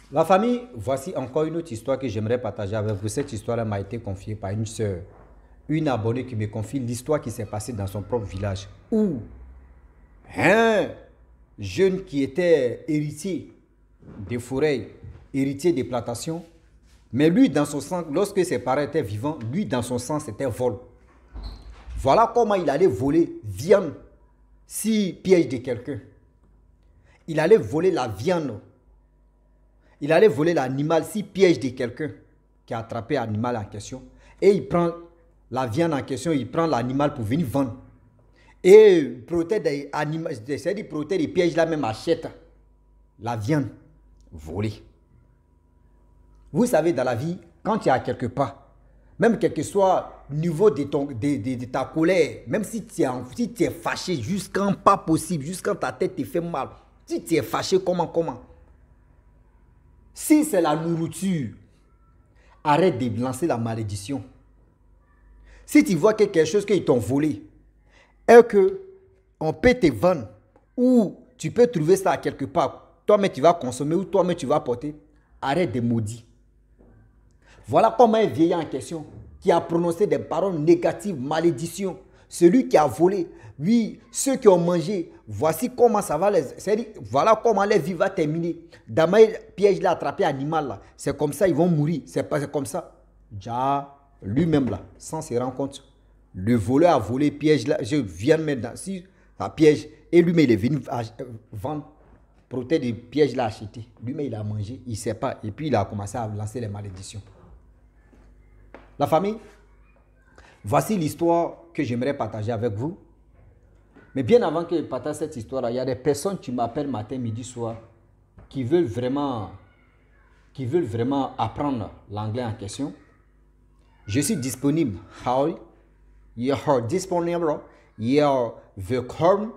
La famille, voici encore une autre histoire que j'aimerais partager avec vous. Cette histoire m'a été confiée par une sœur, une abonnée qui me confie l'histoire qui s'est passée dans son propre village. Où un jeune qui était héritier des forêts, héritier des plantations, mais lui dans son sang, lorsque ses parents étaient vivants, lui dans son sang c'était vol. Voilà comment il allait voler viande si piège de quelqu'un. Il allait voler la viande. Il allait voler l'animal si piège de quelqu'un qui a attrapé l'animal en question. Et il prend la viande en question, il prend l'animal pour venir vendre. Et protège des animaux, c'est-à-dire protège des pièges là même achète la viande volée. Vous savez, dans la vie, quand tu es à quelque part, même quel que soit le niveau de ta colère, même si tu es fâché jusqu'à pas possible, jusqu'à ta tête te fait mal, si tu es fâché, comment? Si c'est la nourriture, arrête de lancer la malédiction. Si tu vois quelque chose qu'ils t'ont volé, et qu'on peut te vendre, ou tu peux trouver ça quelque part, toi-même tu vas consommer, ou toi-même tu vas porter, arrête de maudire. Voilà comment un vieillard en question, qui a prononcé des paroles négatives, malédiction, celui qui a volé, oui, ceux qui ont mangé, voici comment ça va voilà comment leur vie va terminer. Dans mes pièges là, attrapé animal là, c'est comme ça, ils vont mourir, c'est pas comme ça. Déjà, lui-même là, sans se rendre compte, le voleur a volé piège là, je viens de mettre dans un piège, et lui-même il est venu vendre, protéger des pièges là achetés. Lui-même il a mangé, il ne sait pas, et puis il a commencé à lancer les malédictions. La famille, voici l'histoire que j'aimerais partager avec vous. Mais bien avant que je partage cette histoire, il y a des personnes qui m'appellent matin, midi, soir, qui veulent vraiment apprendre l'anglais en question. Je suis disponible. How you are disponible? You are welcome.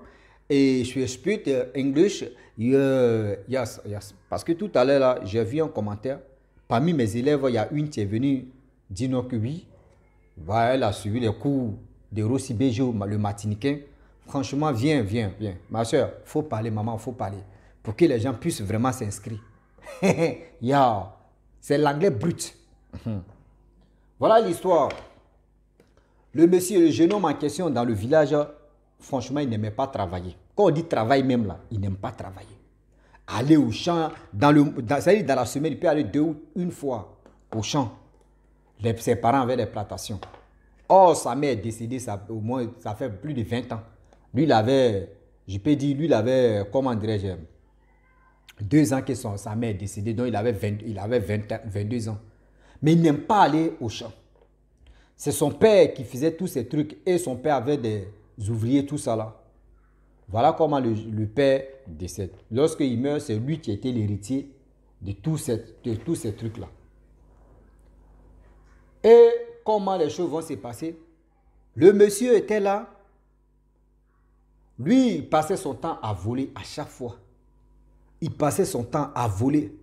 Et je speak English. Yes. Parce que tout à l'heure, là, j'ai vu un commentaire. Parmi mes élèves, il y a une qui est venue dire que oui. Elle a suivi les cours de Rossi Bejo, le Martiniquais. Franchement, viens. Ma soeur, il faut parler, maman, il faut parler. Pour que les gens puissent vraiment s'inscrire. C'est l'anglais brut. Voilà l'histoire. Le monsieur, le jeune homme en question dans le village, franchement, il n'aimait pas travailler. Quand on dit travail même là, il n'aime pas travailler. Aller au champ, dans la semaine, il peut aller une fois au champ. Ses parents avaient des plantations. Or, sa mère est décédée, au moins, ça fait plus de 20 ans. Lui, il avait, je peux dire, comment dirais-je, 2 ans que sa mère est décédée, donc il avait 22 ans. Mais il n'aime pas aller au champ. C'est son père qui faisait tous ces trucs et son père avait des ouvriers, tout ça là. Voilà comment le père décède. Lorsqu'il meurt, c'est lui qui était l'héritier de tous ces trucs-là. Et comment les choses vont se passer? Le monsieur était là. Lui, il passait son temps à voler à chaque fois. Il passait son temps à voler.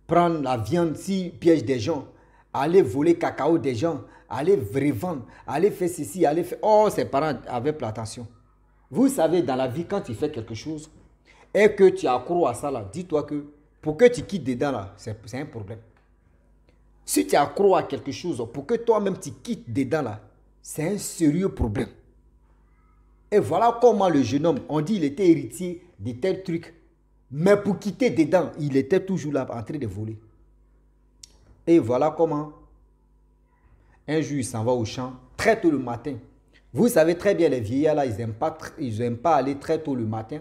Prendre la viande si piège des gens. Aller voler cacao des gens. Aller revendre. Aller faire ceci. Aller faire... Oh, ses parents avaient plantation. Vous savez, dans la vie, quand tu fais quelque chose et que tu accrois à ça là, dis-toi que pour que tu quittes dedans là, c'est un problème. Si tu accrois à quelque chose, pour que toi-même tu quittes dedans là, c'est un sérieux problème. Et voilà comment le jeune homme, on dit il était héritier de tel truc. Mais pour quitter dedans, il était toujours là en train de voler. Et voilà comment un jour il s'en va au champ très tôt le matin. Vous savez très bien les vieillards là, ils n'aiment pas aller très tôt le matin.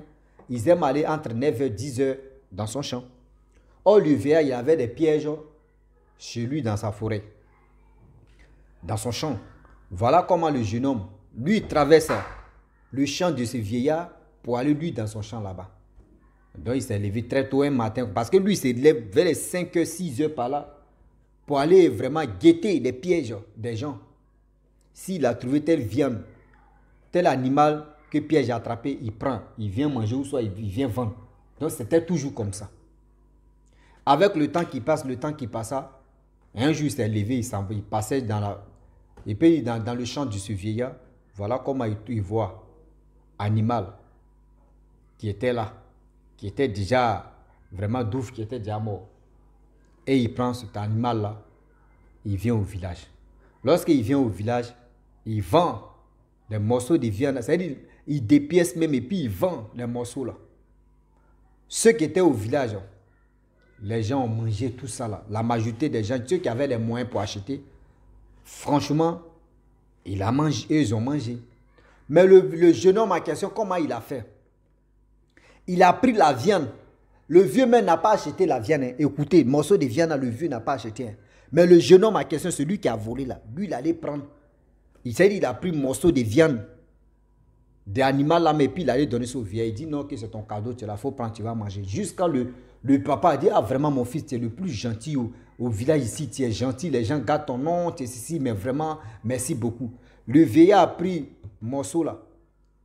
Ils aiment aller entre 9h et 10h dans son champ. Or le vieillard, il avait des pièges chez lui dans sa forêt, dans son champ. Voilà comment le jeune homme, lui, traverse le champ de ce vieillard pour aller lui dans son champ là-bas. Donc il s'est levé très tôt un matin parce que lui, il s'est levé vers les 5h, 6h par là pour aller vraiment guetter les pièges des gens. S'il a trouvé telle viande, tel animal que piège a attrapé, il prend, il vient manger ou soit il vient vendre. Donc c'était toujours comme ça. Avec le temps qui passa, un jour il s'est levé, il passait dans le champ de ce vieillard. Voilà comment il voit animal qui était là, qui était déjà vraiment douf, qui était déjà mort. Et il prend cet animal-là, il vient au village. Lorsqu'il vient au village, il vend des morceaux de viande. C'est-à-dire, il dépièce même et puis il vend les morceaux là. Ceux qui étaient au village, les gens ont mangé tout ça là. La majorité des gens, ceux qui avaient les moyens pour acheter, franchement, il a mangé, eux, ils ont mangé. Mais le jeune homme en question, comment il a fait? Il a pris la viande. Le vieux même n'a pas acheté la viande. Hein. Écoutez, le morceau de viande, le vieux n'a pas acheté. Hein. Mais le jeune homme en question, celui qui a volé là, lui, il allait prendre. Il a pris un morceau de viande d'animal là, mais puis il allait donner ça au vieux. Il dit non, que c'est ton cadeau, tu la faut prendre, tu vas manger. Jusqu'à le papa a dit, ah vraiment mon fils, tu es le plus gentil au village ici, tu es gentil, les gens gardent ton nom, tu es ici, mais vraiment, merci beaucoup. Le vieillard a pris un morceau là,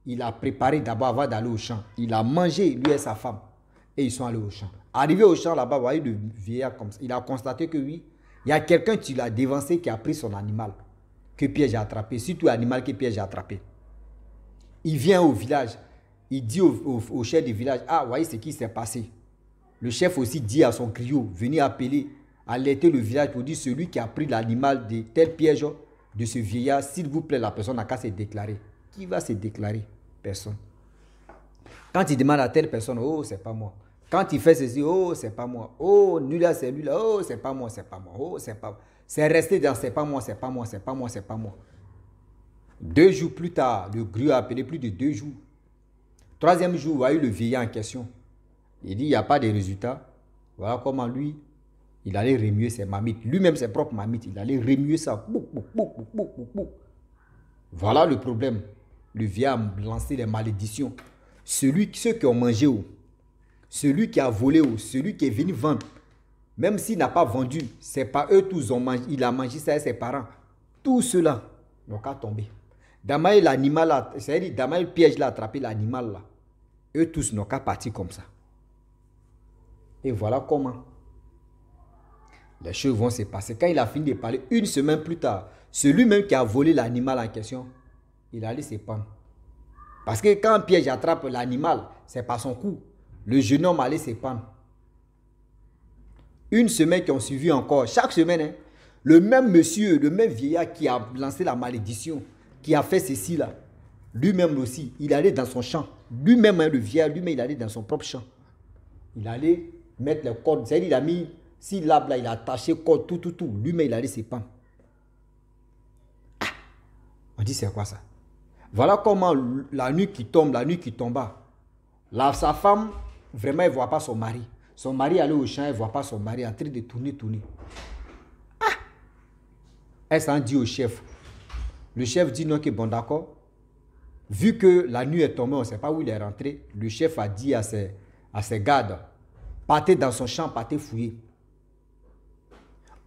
il a préparé d'abord avant d'aller au champ. Il a mangé, lui et sa femme, et ils sont allés au champ. Arrivé au champ là-bas, vous voyez le vieillard comme ça, il a constaté que oui, il y a quelqu'un qui l'a dévancé, qui a pris son animal, que Piège a attrapé, surtout l'animal que Piège a attrapé. Il vient au village, il dit au chef du village, ah, vous voyez ce qui s'est passé. Le chef aussi dit à son griot, venez appeler, alerter le village pour dire celui qui a pris l'animal de tel piège de ce vieillard, s'il vous plaît, la personne n'a qu'à se déclarer. Qui va se déclarer? Personne. Quand il demande à telle personne, oh, c'est pas moi. Quand il fait ceci, oh, c'est pas moi. Oh, lui là, c'est lui là, oh, c'est pas moi, c'est pas moi. Oh, c'est pas moi. C'est resté dans c'est pas moi, c'est pas moi, c'est pas moi, c'est pas moi. 2 jours plus tard, le griot a appelé plus de 2 jours. 3e jour, vous voyez le vieillard en question. Il dit, il n'y a pas de résultat. Voilà comment lui, il allait remuer ses marmites. Lui-même, ses propres marmites, il allait remuer ça. Voilà le problème. Le vieillard a lancé des malédictions. Ceux qui ont mangé, celui qui a volé, celui qui est venu vendre, même s'il n'a pas vendu, c'est pas eux tous ont mangé. Il a mangé ça et ses parents. Tout cela n'ont qu'à tomber. Damaï, l'animal, c'est-à-dire Damaï, le piège l'a attrapé l'animal là. Eux tous n'ont qu'à partir comme ça. Et voilà comment les choses vont se passer. Quand il a fini de parler, 1 semaine plus tard, celui-même qui a volé l'animal en question, il allait se pendre. Parce que quand un piège attrape l'animal, c'est par son cou. Le jeune homme allait se pendre. 1 semaine qui ont suivi encore, chaque semaine, hein, le même monsieur, le même vieillard qui a lancé la malédiction, qui a fait ceci là, lui-même aussi, il allait dans son champ. Lui-même, hein, le vieillard, lui-même, il allait dans son propre champ. Il allait mettre les cordes. C'est-à-dire, il a mis, si l'arbre là, il a attaché corde, tout. Lui-même, il allait se pendre. Ah, on dit, c'est quoi ça? Voilà comment la nuit qui tombe, la nuit qui tomba, sa femme, vraiment, elle ne voit pas son mari. Son mari allait au champ, elle ne voit pas son mari en train de tourner. Ah! Elle s'en dit au chef. Le chef dit non, que bon, d'accord. Vu que la nuit est tombée, on ne sait pas où il est rentré, le chef a dit à ses gardes, partez dans son champ, partez fouiller.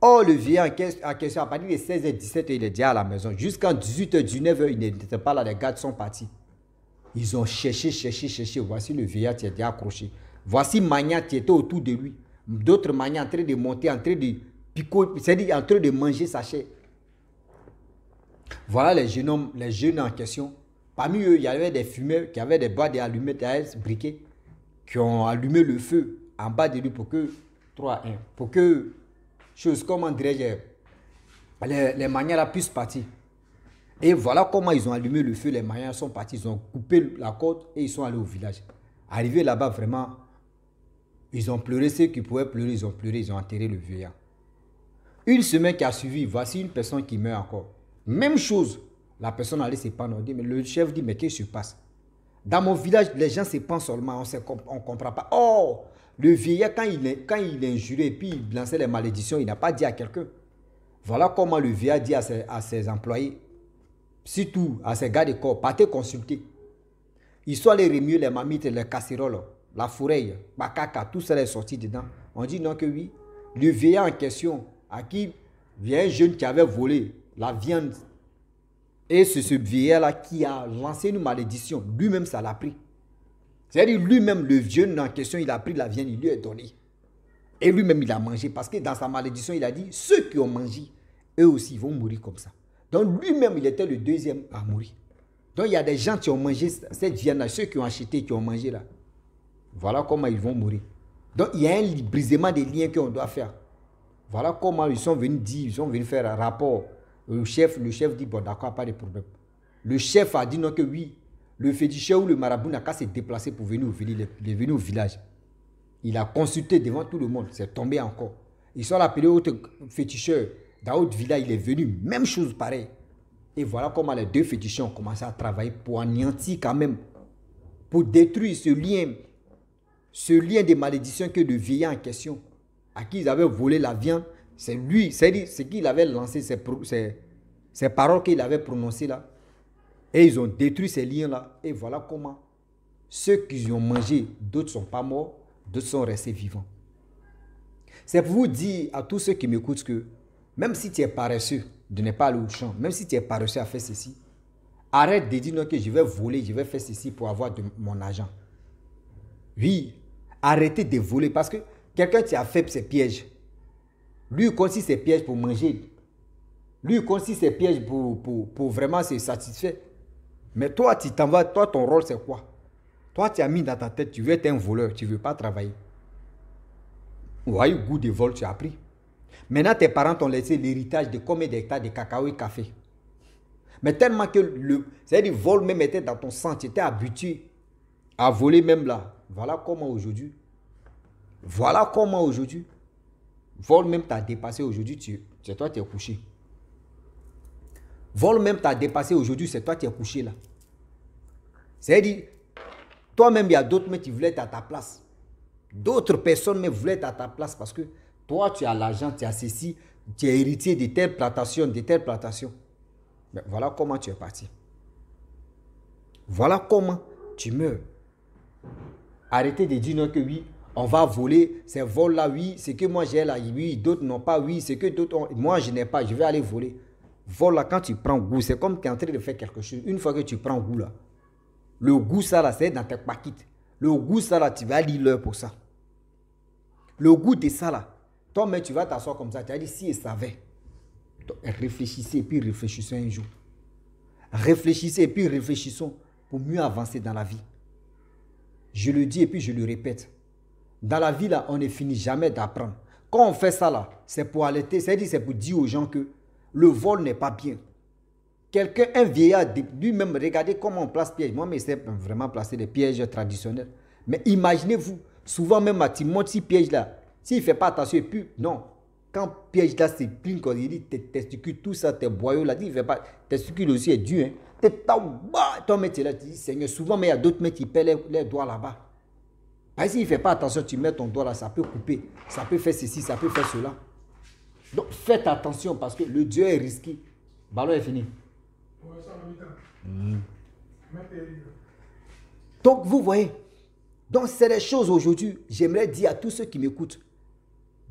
Or, le vieillard en question, à partir de 16h, 17h, il est déjà à la maison. Jusqu'en 18h, 19h, il n'était pas là, les gardes sont partis. Ils ont cherché. Voici le vieillard qui est déjà accroché. Voici Magnan qui était autour de lui. D'autres Magnan en train de monter, en train de picoter, c'est-à-dire en train de manger sa chair. Voilà les jeunes en question. Parmi eux, il y avait des fumeurs qui avaient des boîtes d'allumettes à briquet, qui ont allumé le feu en bas de lui pour que, chose, comment dirais-je, les manières puissent partir. Et voilà comment ils ont allumé le feu, les manières sont partis, ils ont coupé la corde et ils sont allés au village. Arrivés là-bas, vraiment, ils ont pleuré, ceux qui pouvaient pleurer, ils ont enterré le vieillard. 1 semaine qui a suivi, voici une personne qui meurt encore. Même chose. La personne allait se pendre. Mais le chef dit, mais qu'est-ce qui se passe? Dans mon village, les gens se pendent seulement, on ne comprend pas. Oh, le vieillard, quand il est injuré et puis il lançait les malédictions, il n'a pas dit à quelqu'un. Voilà comment le vieillard dit à ses employés, surtout à ses gars de corps, partez consulter. Ils sont allés remuer les mamites, les casseroles, la forêt, la caca, tout ça est sorti dedans. On dit non que oui. Le vieillard en question, à qui vient un jeune qui avait volé la viande. Et c'est ce vieillard-là qui a lancé une malédiction. Lui-même, ça l'a pris. C'est-à-dire, lui-même, le jeune en question, il a pris la viande, il lui a donné. Et lui-même, il a mangé. Parce que dans sa malédiction, il a dit, ceux qui ont mangé, eux aussi, vont mourir comme ça. Donc, lui-même, il était le 2e à mourir. Donc, il y a des gens qui ont mangé cette viande-là, ceux qui ont acheté, qui ont mangé là. Voilà comment ils vont mourir. Donc, il y a un brisement des liens qu'on doit faire. Voilà comment ils sont venus dire, ils sont venus faire un rapport. Le chef dit, bon d'accord, pas de problème. Le chef a dit non que oui, le féticheur ou le marabout n'a qu'à se déplacer pour venir au village. Il a consulté devant tout le monde, c'est tombé encore. Ils sont appelés autre féticheur. Dans l'autre village, il est venu, même chose pareille. Et voilà comment les deux féticheurs ont commencé à travailler pour anéantir quand même, pour détruire ce lien de malédiction que le vieillard en question, à qui ils avaient volé la viande, c'est lui, c'est qu'il avait lancé ces paroles qu'il avait prononcées là. Et ils ont détruit ces liens-là. Et voilà comment ceux qui ont mangé, d'autres ne sont pas morts, d'autres sont restés vivants. C'est pour vous dire à tous ceux qui m'écoutent que même si tu es paresseux de ne pas aller au champ, même si tu es paresseux à faire ceci, arrête de dire non que je vais voler, je vais faire ceci pour avoir mon argent. Oui, arrêtez de voler parce que quelqu'un qui a fait ses pièges. Lui, il considère ses pièges pour manger. Lui, il considère ses pièges pour vraiment se satisfaire. Mais toi, tu t'en vas, toi, ton rôle, c'est quoi? Toi, tu as mis dans ta tête, tu veux être un voleur, tu ne veux pas travailler. Ouais, le goût de vol, tu as pris. Maintenant, tes parents t'ont laissé l'héritage de combien d'hectares de cacao et café. Mais tellement que c'est-à-dire, le vol même était dans ton sang, tu étais habitué à voler même là. Voilà comment aujourd'hui, vol même t'a dépassé aujourd'hui, c'est toi qui es couché. Vol même t'a dépassé aujourd'hui, c'est toi qui es couché là. C'est-à-dire, toi-même, il y a d'autres mais qui voulaient être à ta place. D'autres personnes mais voulaient être à ta place parce que toi, tu as l'argent, tu as ceci, tu es héritier de telle plantation, de telle plantation. Mais voilà comment tu es parti. Voilà comment tu meurs. Arrêtez de dire non que oui, on va voler, ces vols-là, oui, c'est que moi j'ai là, oui, d'autres n'ont pas, oui, c'est que d'autres ont, moi je n'ai pas, je vais aller voler. Vol là, quand tu prends goût, c'est comme tu es en train de faire quelque chose. Une fois que tu prends goût là, le goût ça là, c'est dans tes paquettes. Le goût ça là, tu vas lire l'heure pour ça. Le goût de ça là, toi-même tu vas t'asseoir comme ça, tu as dit si il savait. Réfléchissez et puis réfléchissons un jour. Réfléchissez et puis réfléchissons pour mieux avancer dans la vie. Je le dis et puis je le répète. Dans la vie là, on ne finit jamais d'apprendre. Quand on fait ça là, c'est pour alerter, c'est pour dire aux gens que le vol n'est pas bien. Quelqu'un, un vieillard, lui-même, regardez comment on place piège. Moi, mais c'est vraiment placer des pièges traditionnels. Mais imaginez-vous, souvent même, tu montes ces pièges-là. S'il ne fait pas attention, et puis, non. Quand piège-là, c'est plein, quand il dit tes testicules, tout ça, tes boyaux, là, il ne fait pas. Tes testicules aussi est dur, hein. Toi, mais tu es là, tu dis, Seigneur, souvent, mais il y a d'autres mecs qui paient les doigts là-bas. S'il ne fait pas attention, tu mets ton doigt là, ça peut couper, ça peut faire ceci, ça peut faire cela. Donc, faites attention parce que le Dieu est risqué. Ballon est fini. Donc, vous voyez, donc c'est des choses aujourd'hui, j'aimerais dire à tous ceux qui m'écoutent,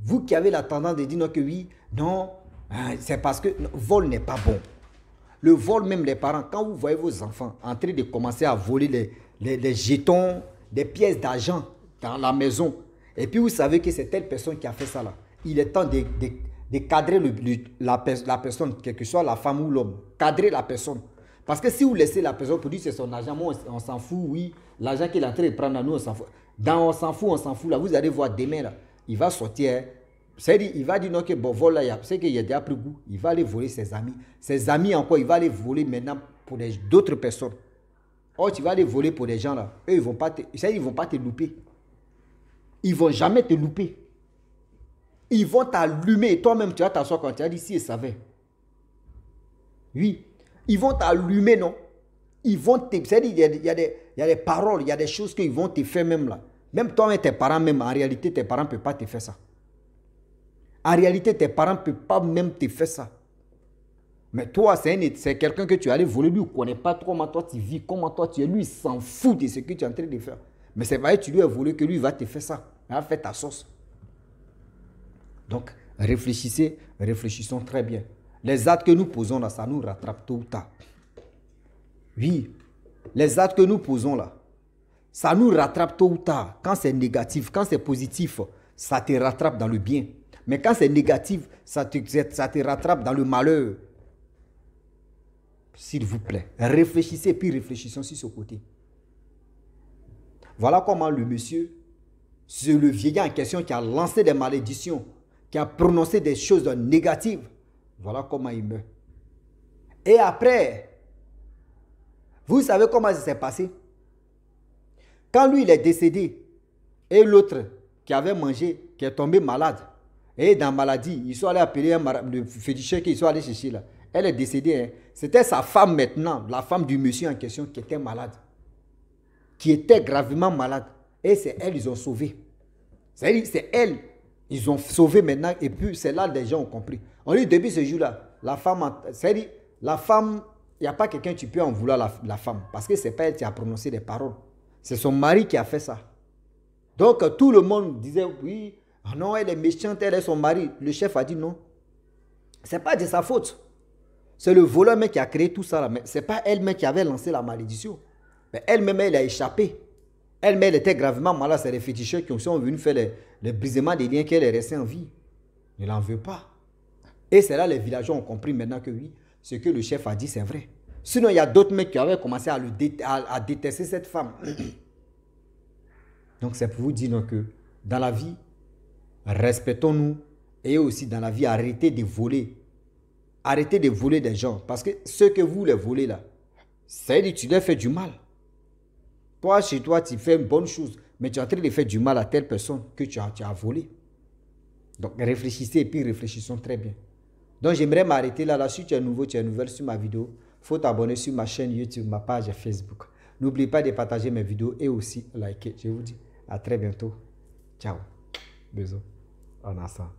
vous qui avez la tendance de dire non que oui, non, c'est parce que le vol n'est pas bon. Le vol, même les parents, quand vous voyez vos enfants en train de commencer à voler les jetons, des pièces d'argent dans la maison, et puis vous savez que c'est telle personne qui a fait ça là, il est temps de cadrer la personne, quelle que soit la femme ou l'homme, cadrer la personne. Parce que si vous laissez la personne pour dire c'est son argent, moi on s'en fout, oui, l'argent qu'il est en train de prendre à nous, on s'en fout. Dans on s'en fout, là, vous allez voir demain, là, il va sortir, c'est-à-dire, il va dire non, que bon, vol là, c'est qu'il y a déjà plus goût, il va aller voler ses amis. Ses amis encore, il va aller voler maintenant pour d'autres personnes. Oh, tu vas aller voler pour des gens là, eux, ils vont pas te louper. Ils vont jamais te louper. Ils vont t'allumer et toi-même tu vas t'asseoir quand tu as dit si ils savaient. Oui, ils vont t'allumer, non? Ils vont te... C'est-à-dire, il y a des paroles, il y a des choses qu'ils vont te faire même là. Même toi et tes parents, même en réalité, tes parents ne peuvent pas te faire ça. En réalité, tes parents ne peuvent pas même te faire ça. Mais toi, c'est quelqu'un que tu allais voler, lui, il ne connaît pas trop comment toi tu vis, comment toi tu es. Lui, il s'en fout de ce que tu es en train de faire. Mais c'est vrai, tu lui as volé que lui, il va te faire ça. Il va faire ta sauce. Donc, réfléchissons très bien. Les actes que nous posons là, ça nous rattrape tôt ou tard. Oui, les actes que nous posons là, ça nous rattrape tôt ou tard. Quand c'est négatif, quand c'est positif, ça te rattrape dans le bien. Mais quand c'est négatif, ça te rattrape dans le malheur. S'il vous plaît, réfléchissez, puis réfléchissons sur ce côté. Voilà comment le monsieur, c'est le vieillard en question qui a lancé des malédictions, qui a prononcé des choses négatives, voilà comment il meurt. Et après, vous savez comment ça s'est passé? Quand lui, il est décédé, et l'autre qui avait mangé, qui est tombé malade, et dans la maladie, ils sont allés appeler le féticheur qu'ils sont allés chercher là. Elle est décédée. Hein. C'était sa femme maintenant, la femme du monsieur en question qui était malade. Qui était gravement malade. Et c'est elle, ils ont sauvé. C'est elle, ils ont sauvé maintenant. Et puis c'est là que les gens ont compris. On dit depuis ce jour-là, la femme, c'est-à-dire, la femme, il n'y a pas quelqu'un qui peut en vouloir la femme. Parce que ce n'est pas elle qui a prononcé des paroles. C'est son mari qui a fait ça. Donc tout le monde disait, oui, oh non, elle est méchante, elle est son mari. Le chef a dit non. Ce n'est pas de sa faute. C'est le voleur même qui a créé tout ça. Mais ce n'est pas elle-même qui avait lancé la malédiction. Mais elle-même, elle a échappé. Elle-même, elle était gravement malade. C'est les féticheurs qui sont venus faire le brisement des liens qu'elle est restée en vie. Ne l'en veut pas. Et c'est là les villageois ont compris maintenant que oui, ce que le chef a dit, c'est vrai. Sinon, il y a d'autres mecs qui avaient commencé à détester cette femme. Donc, c'est pour vous dire donc, que dans la vie, respectons-nous. Et aussi dans la vie, arrêtez de voler. Arrêtez de voler des gens. Parce que ceux que vous les volez là, c'est-à-dire que tu leur fais du mal. Toi, chez toi, tu fais une bonne chose. Mais tu es en train de faire du mal à telle personne que tu as volé. Donc, réfléchissez et puis réfléchissons très bien. Donc, j'aimerais m'arrêter là. Si tu es nouveau, tu es nouvelle sur ma vidéo, il faut t'abonner sur ma chaîne YouTube, ma page Facebook. N'oublie pas de partager mes vidéos et aussi liker. Je vous dis à très bientôt. Ciao. Bisous. On a ça.